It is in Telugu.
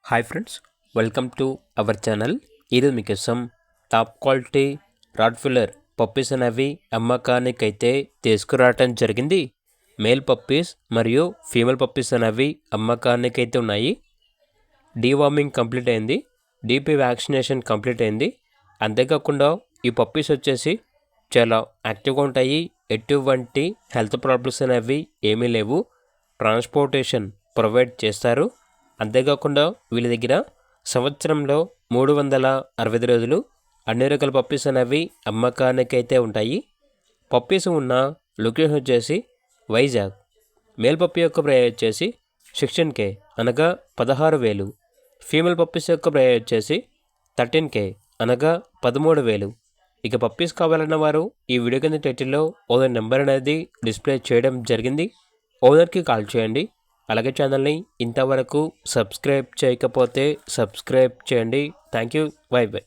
Hi friends, welcome to our channel. ఈరోజు మీకోసం top quality rod filler puppies అనేవి అమ్మకానికి అయితే తీసుకురావటం జరిగింది. మేల్ పప్పీస్ మరియు ఫీమేల్ పప్పీస్ అనేవి అమ్మకానికి అయితే ఉన్నాయి. డీవార్మింగ్ కంప్లీట్ అయింది, డీపీ వ్యాక్సినేషన్ కంప్లీట్ అయింది. అంతేకాకుండా ఈ పప్పీస్ వచ్చేసి చాలా యాక్టివ్గా ఉంటాయి. ఎటువంటి హెల్త్ ప్రాబ్లమ్స్ అనేవి ఏమీ లేవు. ట్రాన్స్పోర్టేషన్ ప్రొవైడ్ చేస్తారు. అంతేకాకుండా వీళ్ళ దగ్గర సంవత్సరంలో 365 రోజులు అన్ని రకాల పప్పీస్ అనేవి అమ్మకానికి అయితే ఉంటాయి. పప్పీస్ ఉన్న లొకేషన్ వచ్చేసి వైజాగ్. మేల్ పప్పీ యొక్క ప్రైస్ వచ్చేసి 16K అనగా 16,000. ఫీమేల్ పప్పీస్ యొక్క ప్రైస్ వచ్చేసి 13K అనగా 13,000. ఇక పప్పీస్ కావాలన్న వారు ఈ వీడియో కింద టైటిల్లో ఓనర్ నెంబర్ అనేది డిస్ప్లే చేయడం జరిగింది. ఓనర్కి కాల్ చేయండి. అలాగే ఛానల్ని ఇంతవరకు సబ్స్క్రైబ్ చేయకపోతే సబ్స్క్రైబ్ చేయండి. Thank you. By by.